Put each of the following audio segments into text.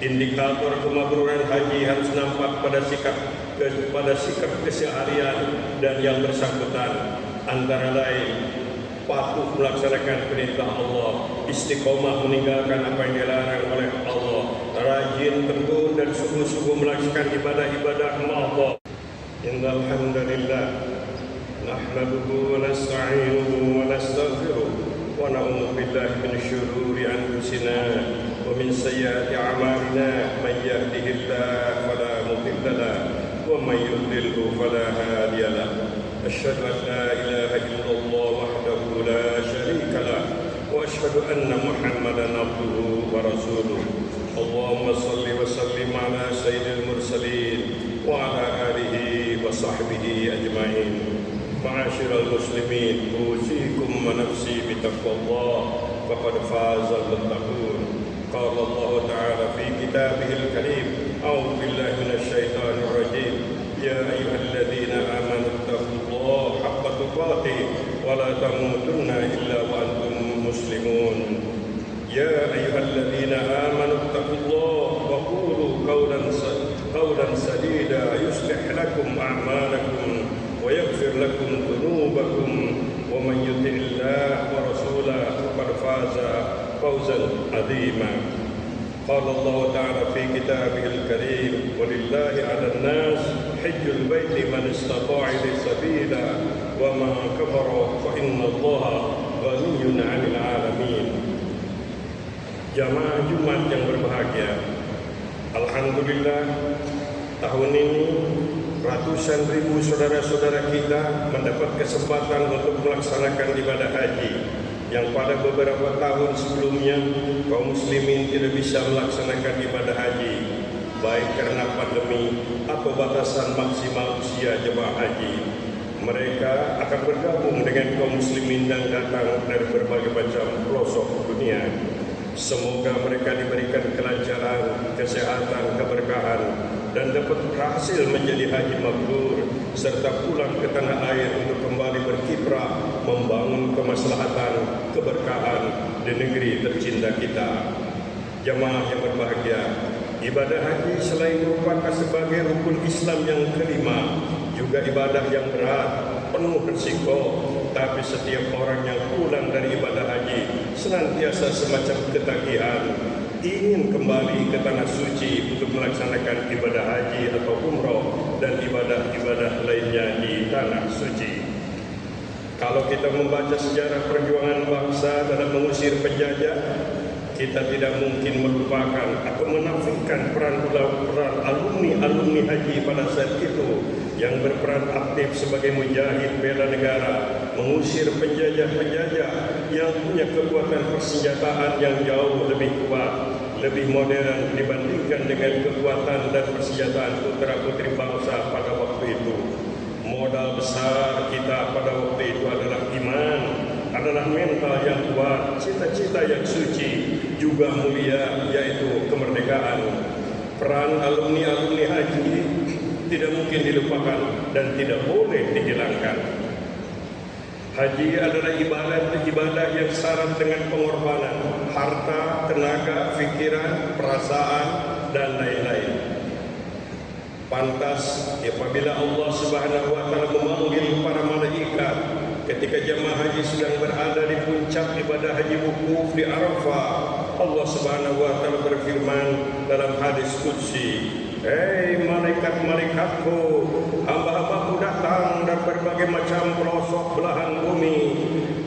Indikator kemakruran haji harus nampak pada sikap keseharian dan yang bersangkutan, antara lain patuh melaksanakan perintah Allah, istiqomah meninggalkan apa yang dilarang oleh Allah, rajin tekun dan sungguh-sungguh melaksanakan ibadah-ibadah Allah. Innal hamdalillah nahmaduhu wa nasta'inuhu wa nastaghfiruh wa na'udzu billahi min syururi anfusina wa min sayyiati a'malina, may yahdihillahu fala mudilla lahu wa may yudlilhu fala hadiya lahu. Asyhadu an la ilaha illallah wahdahu la syarika lahu wa asyhadu anna Muhammadan abduhu wa rasuluh. Allahumma shalli wa sallim ala sayyidil mursalin wa ala alihi wa sahbihi ajma'in. Ma'asyiral muslimin, usikum wa nafsi bitaqwallah faqad fazal muttaqun. Qala Allah ta'ala fi kitabihil karim, a'udzu billahi minasy syaithanir rajim. Ya ayyuhalladzina amanu taqullaha haqqa tuqatih wa la tamutunna illa wa antum muslimun. Ya ayyuhalladzina amanu taqullaha wa qulu qawlan sadida yuslih lakum a'malakum wa yaghfir lakum dhunubakum wa man yuti'illah wa rasulahu faqad faza fawzan 'azima. Qala Allah ta'ala fi kitabihil karim, walillahi 'alan nas hajjul baiti man istata'a ilaihi sabila wa ma kafara fa inna Allaha ghaniyyun 'anil 'alamin. Jamaah Jumat yang berbahagia, alhamdulillah tahun ini ratusan ribu saudara-saudara kita mendapat kesempatan untuk melaksanakan ibadah haji yang pada beberapa tahun sebelumnya kaum muslimin tidak bisa melaksanakan ibadah haji, baik karena pandemi atau batasan maksimal usia jemaah haji. Mereka akan bergabung dengan kaum muslimin yang datang dari berbagai macam pelosok dunia. Semoga mereka diberikan kelancaran, kesehatan, keberkahan, dan dapat berhasil menjadi haji mabrur, serta pulang ke tanah air untuk kembali berkiprah membangun kemaslahatan, keberkahan di negeri tercinta kita. Jamaah yang berbahagia, ibadah haji selain merupakan sebagai rukun Islam yang kelima, juga ibadah yang berat, penuh risiko. Tapi setiap orang yang pulang dari ibadah haji senantiasa semacam ketagihan, ingin kembali ke tanah suci untuk melaksanakan ibadah haji atau umroh dan ibadah-ibadah lainnya di tanah suci. Kalau kita membaca sejarah perjuangan bangsa dalam mengusir penjajah, kita tidak mungkin melupakan atau menafikan peran alumni haji pada saat itu yang berperan aktif sebagai mujahid bela negara, mengusir penjajah-penjajah yang punya kekuatan persenjataan yang jauh lebih kuat, lebih modern dibandingkan dengan kekuatan dan persenjataan putra-putri bangsa pada waktu itu. Modal besar kita pada waktu itu adalah iman, adalah mental yang kuat, cita-cita yang suci, juga mulia, yaitu kemerdekaan. Peran alumni haji tidak mungkin dilupakan dan tidak boleh dihilangkan. Haji adalah ibadah yang syarat dengan pengorbanan harta, tenaga, fikiran, perasaan, dan lain-lain. Pantas apabila Allah Subhanahu wa taala memanggil para malaikat ketika jemaah haji sedang berada di puncak ibadah haji wukuf di Arafah, Allah Subhanahu wa taala berfirman dalam hadis qudsi, "Hei malaikat-malaikatku, hamba-hambaku datang dari berbagai macam pelosok belahan bumi.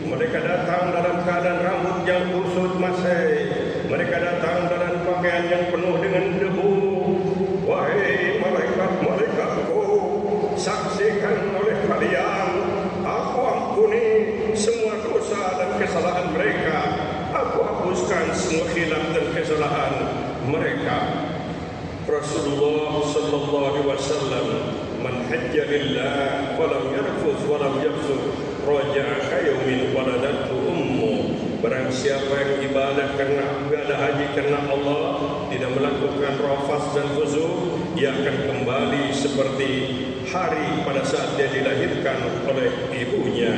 Mereka datang dalam keadaan rambut yang kusut masai. Mereka datang dalam pakaian yang penuh dengan debu. Wahai malaikat-malaikatku, saksikan oleh kalian, aku ampuni semua dosa dan kesalahan mereka. Aku hapuskan semua khilaf dan kesalahan mereka." Rasulullah sallallahu alaihi wasallam, "Man hajja lillah wa lam yarfuz wa lam yafsuq raja'a kayaumin waladatu ummu." Barang siapa yang ibadah haji karena Allah, tidak melakukan rafas dan fusuk, ia akan kembali seperti hari pada saat dia dilahirkan oleh ibunya.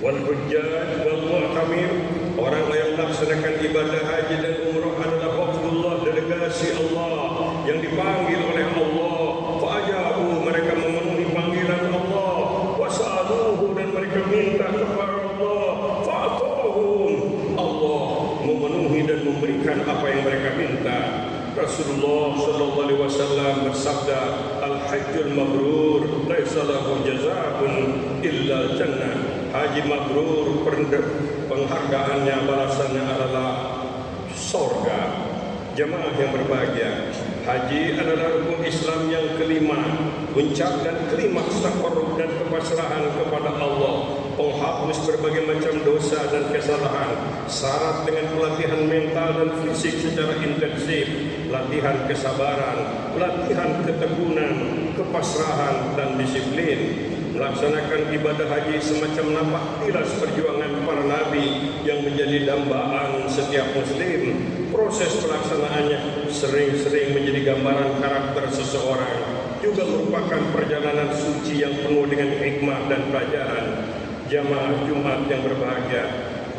Wal hujjaj wal mu'tamir, orang yang melaksanakan ibadah haji dan umrah adalah wafdullah, delegasi apa yang mereka minta. Rasulullah sallallahu alaihi wasallam bersabda, "Al-hajjul mabrur laisa lahu jazaa'un illa jannah." Haji mabrur penghargaannya, balasannya adalah surga. Jemaah yang berbahagia, haji adalah rukun Islam yang kelima, puncak dan klimaks takarrub dan kepasrahan kepada Allah, penghapus berbagai macam dosa dan kesalahan, syarat dengan pelatihan mental dan fisik secara intensif, latihan kesabaran, latihan ketekunan, kepasrahan dan disiplin. Melaksanakan ibadah haji semacam napak tilas perjuangan para nabi yang menjadi dambaan setiap muslim. Proses pelaksanaannya sering-sering menjadi gambaran karakter seseorang, juga merupakan perjalanan suci yang penuh dengan hikmah dan pelajaran. Jamaah Jumat yang berbahagia,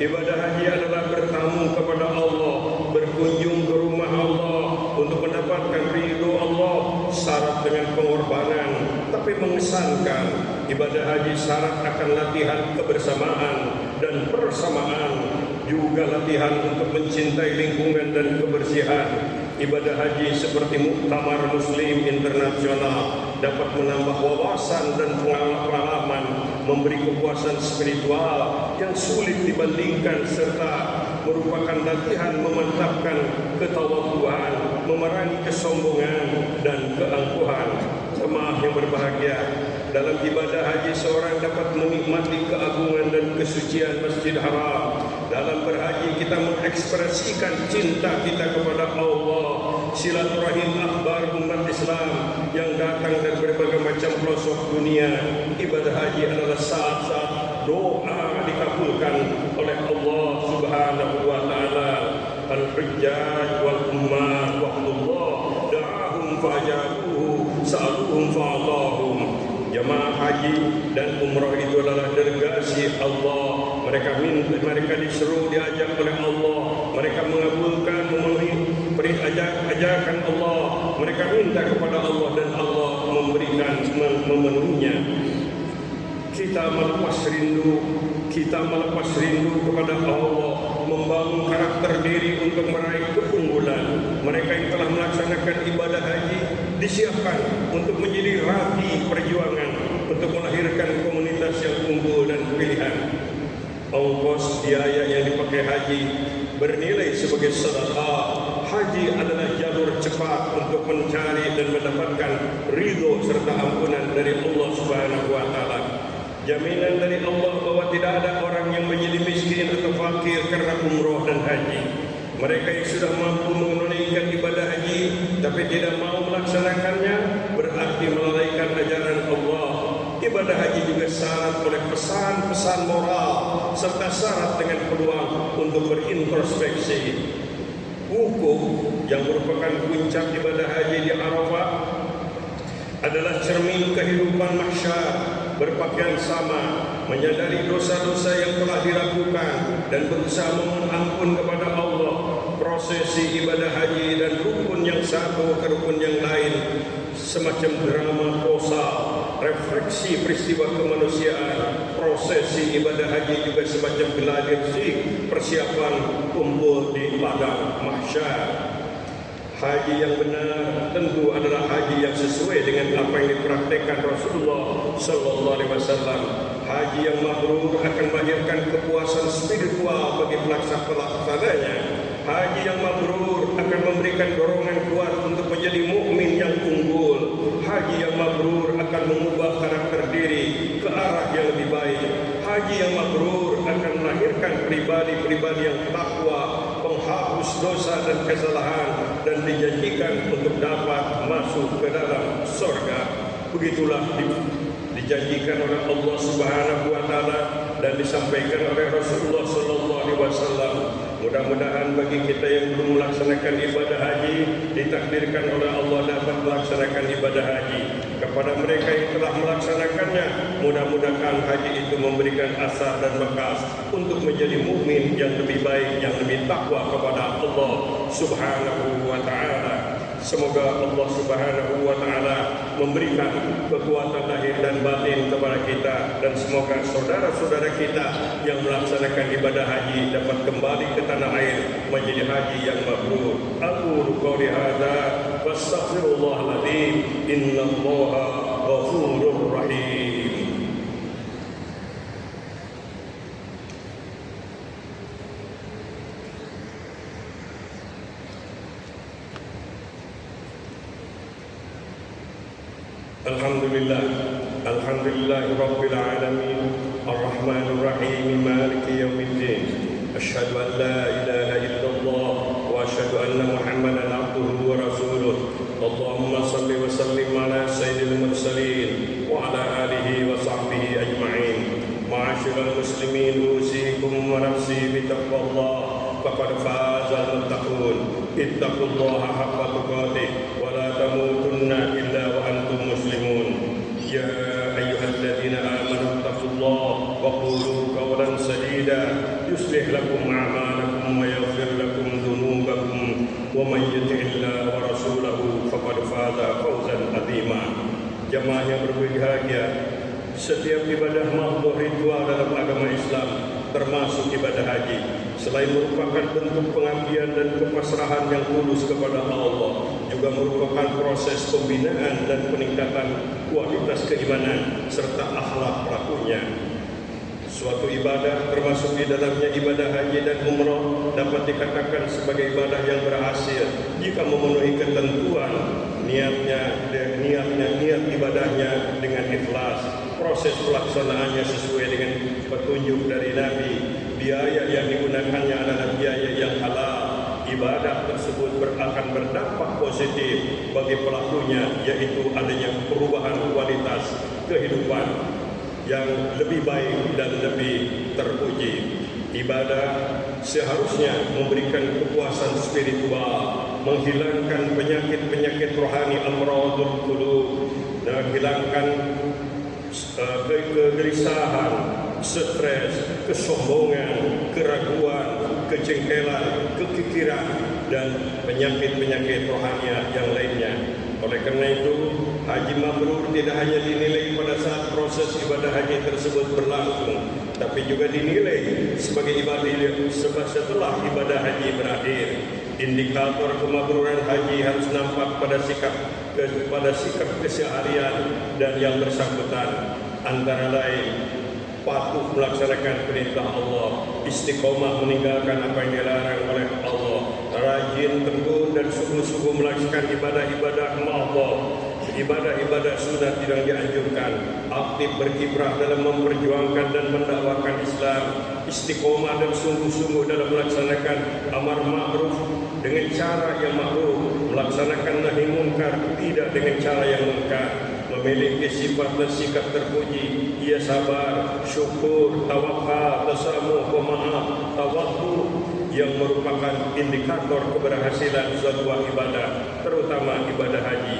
ibadah haji adalah bertamu kepada Allah, berkunjung ke rumah Allah untuk mendapatkan ridho Allah, syarat dengan pengorbanan tapi mengesankan. Ibadah haji syarat akan latihan kebersamaan dan persamaan, juga latihan untuk mencintai lingkungan dan kebersihan. Ibadah haji seperti muktamar muslim internasional dapat menambah wawasan dan pengalaman, memberi kepuasan spiritual yang sulit dibandingkan, serta merupakan latihan memantapkan ketawaduan, memerangi kesombongan dan keangkuhan. Jemaah yang berbahagia, dalam ibadah haji seorang dapat menikmati keagungan dan kesucian Masjid Haram. Dalam berhaji kita mengekspresikan cinta kita kepada Allah, silaturahim akbar umat Islam yang datang dari berbagai macam pelosok dunia. Ibadah haji adalah saat-saat doa dikabulkan oleh Allah Subhanahu wa taala. Al-hujjaj wal ummah wa'dullah da'ahum fa'ajabuhu sa'aluhum fa'atahum. Jemaah haji dan umrah itu adalah delegasi Allah. Mereka diseru, diajak oleh Allah. Mereka mengabulkan, memenuhi ajakan Allah. Mereka minta kepada Allah dan Allah memberikan, memenuhinya. Kita melepas rindu kepada Allah, membangun karakter diri untuk meraih keunggulan. Mereka yang telah melaksanakan ibadah haji disiapkan untuk menjadi ragi perjuangan untuk melahirkan komunitas yang unggul dan pilihan. Ongkos biaya yang dipakai haji bernilai sebagai sedekah. Haji adalah jalur cepat untuk mencari dan mendapatkan ridho serta ampunan dari Allah Subhanahu wa taala. Jaminan dari Allah bahwa tidak ada orang yang menjadi miskin atau fakir karena umroh dan haji. Mereka yang sudah mampu menunaikan ibadah haji tapi tidak mau melaksanakannya berarti melalaikan ajaran Allah. Ibadah haji juga syarat oleh pesan-pesan moral serta syarat dengan peluang untuk berintrospeksi. Wukuf yang merupakan puncak ibadah haji di Arafah adalah cermin kehidupan mahsyar, berpakaian sama, menyadari dosa-dosa yang telah dilakukan dan berusaha memohon ampun kepada Allah. Prosesi ibadah haji dan rukun yang satu ke rukun yang lain semacam drama kosal, refleksi peristiwa kemanusiaan. Prosesi ibadah haji juga semacam gladiasi, persiapan kumpul di padang mahsyar. Haji yang benar tentu adalah haji yang sesuai dengan apa yang dipraktikkan Rasulullah sallallahu alaihi wasallam. Haji yang mabrur akan melahirkan kepuasan spiritual bagi pelaksananya. Haji yang mabrur akan memberikan dorongan kuat untuk menjadi mukmin yang unggul. Haji yang mabrur akan mengubah karakter diri ke arah yang lebih baik. Haji yang mabrur akan melahirkan pribadi-pribadi yang takwa, penghapus dosa dan kesalahan, dan dijanjikan untuk dapat masuk ke dalam surga. Begitulah dijanjikan oleh Allah Subhanahu wa taala dan disampaikan oleh Rasulullah sallallahu alaihi wasallam. Mudah-mudahan bagi kita yang belum melaksanakan ibadah haji ditakdirkan oleh Allah dapat melaksanakan ibadah haji. Kepada mereka yang telah melaksanakannya, mudah-mudahan haji itu memberikan asar dan bekas untuk menjadi mukmin yang lebih baik, yang lebih takwa kepada Allah Subhanahu wa taala. Semoga Allah Subhanahu wa taala memberikan kekuatan lahir dan batin kepada kita, dan semoga saudara-saudara kita yang melaksanakan ibadah haji dapat kembali ke tanah air menjadi haji yang mabrur. Aqulu qouli hadza wastaghfirullahal adzim innallaha ghafurur rahim. Alhamdulillah Rabbil Alamin Ar-Rahmanir Rahim Maliki Yawmiddin. Asyhadu an la ilaha illallah wa asyhadu anna Muhammadan abduhu wa rasuluh. Allahumma salli wa sallim ala sayyidil mursalin wa ala alihi wa sahbihi ajma'in. Ma'asyiral muslimin, usikum wa nafsi bi taqwallah faqad fazal muttaqun. Ittaqullaha haqqa tuqatih wa la tamutunna illa wa antum muslimun. Ya ayyuhalladzina amanu taqullaha wa qulu qawlan sadida yuslih lakum a'malakum wa yaghfir lakum dhunubakum wa man yuti'illaha wa rasulahu faqad faza fawzan 'azima. Jamaah yang berbahagia, setiap ibadah makhluk ritual dalam agama Islam termasuk ibadah haji, selain merupakan bentuk pengabdian dan kepasrahan yang tulus kepada Allah, juga merupakan proses pembinaan dan peningkatan kualitas keimanan serta akhlak pelakunya. Suatu ibadah termasuk di dalamnya ibadah haji dan umrah dapat dikatakan sebagai ibadah yang berhasil jika memenuhi ketentuan niat ibadahnya dengan ikhlas, proses pelaksanaannya sesuai dengan petunjuk dari Nabi, biaya yang digunakannya adalah biaya yang halal, ibadah tersebut akan berdampak positif bagi pelakunya, yaitu adanya perubahan kualitas kehidupan yang lebih baik dan lebih terpuji. Ibadah seharusnya memberikan kepuasan spiritual, menghilangkan penyakit-penyakit rohani amradul qulub, dan menghilangkan kegelisahan, stres, kesombongan, keraguan, kejengkelan, kekikiran, dan penyakit-penyakit rohani yang lainnya. Oleh karena itu, haji mabrur tidak hanya dinilai pada saat proses ibadah haji tersebut berlangsung, tapi juga dinilai sebagai ibadah setelah ibadah haji berakhir. Indikator kemabruran haji harus nampak pada sikap keseharian dan yang bersangkutan, antara lain patuh melaksanakan perintah Allah, istiqomah meninggalkan apa yang dilarang oleh Allah, rajin, tekun dan sungguh-sungguh melaksanakan ibadah-ibadah Allah, ibadah-ibadah sunat yang dianjurkan, aktif berkiprah dalam memperjuangkan dan mendakwakan Islam, istiqomah dan sungguh-sungguh dalam melaksanakan amar ma'ruf dengan cara yang ma'ruf, melaksanakan nahi munkar tidak dengan cara yang munkar, memiliki sifat dan sikap terpuji, ia sabar, syukur, tawakal, tasamuh, pemaaf, tawaddu, yang merupakan indikator keberhasilan suatu ibadah, terutama ibadah haji.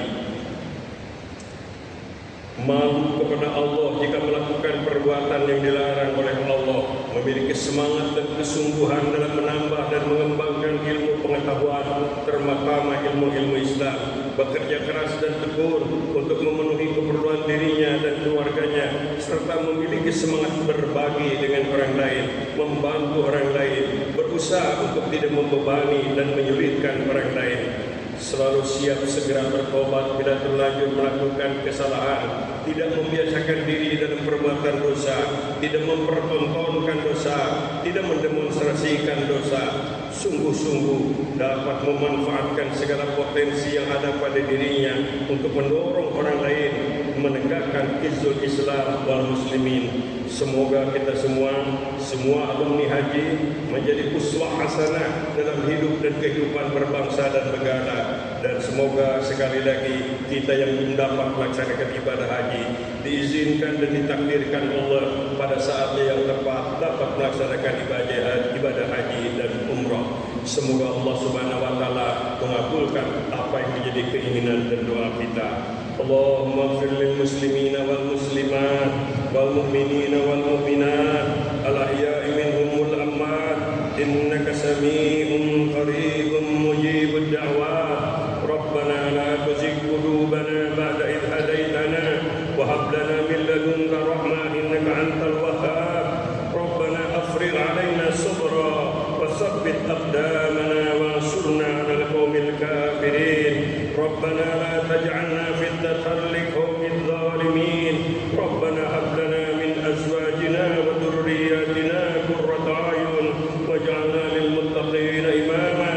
Malu kepada Allah jika melakukan perbuatan yang dilarang oleh Allah, memiliki semangat dan kesungguhan dalam menambah dan mengembangkan ilmu pengetahuan, terutama ilmu-ilmu Islam, bekerja keras dan tekun untuk memenuhi keperluan dirinya dan keluarganya, serta memiliki semangat berbagi dengan orang lain, membantu orang lain, berusaha untuk tidak membebani dan menyulitkan orang lain, selalu siap segera bertobat bila terlanjur melakukan kesalahan, tidak membiasakan diri dalam perbuatan dosa, tidak mempertontonkan dosa, tidak mendemonstrasikan dosa, sungguh-sungguh dapat memanfaatkan segala potensi yang ada pada dirinya untuk mendorong orang lain menegakkan izul Islam wal muslimin. Semoga kita semua alumni haji menjadi uswah hasanah dalam hidup dan kehidupan berbangsa dan negara, dan semoga sekali lagi kita yang belum dapat melaksanakan ibadah haji diizinkan dan ditakdirkan Allah pada saatnya yang tepat dapat melaksanakan ibadah haji dan umrah. Semoga Allah Subhanahu wa taala mengabulkan apa yang menjadi keinginan dan doa kita. Allahumma ighfir lil muslimina wal muslimat wal mu'minina wal mu'minat al ahya'i minhum wal amwat innaka sami'un qaribun mujibud da'wat. Rabbana la tuzigh qulubana ba'da idh hadaytana وثبت أقدامنا وانصرنا على القوم الكافرين ربنا لا تجعلنا فتنة للقوم الظالمين ربنا هب لنا من أزواجنا وذرياتنا قرة أعين واجعلنا للمتقين إماما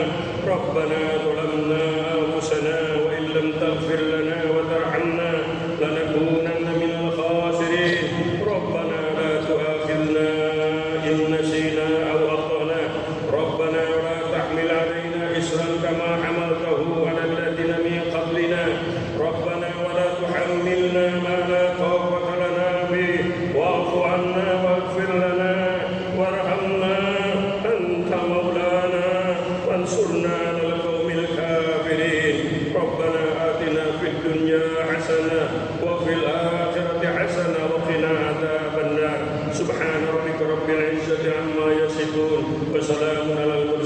ربنا ظلمنا أنفسنا وإن لم تغفر لنا وترحمنا لنكونن من الخاسرين ربنا لا تؤاخذنا إن نسينا أو أخطأنا ربنا ولا تحمل علينا إصرا كما حملته على الذين من قبلنا ربنا ولا تحملنا ما لا طاقة لنا به واعف عنا واغفر لنا وارحمنا أنت مولانا وانصرنا على القوم الكافرين ربنا آتنا في الدنيا حسنة وفي الآخرة حسنة وقنا عذاب النار سبحان ربك رب العزة عما يصفون وسلام على المرسلين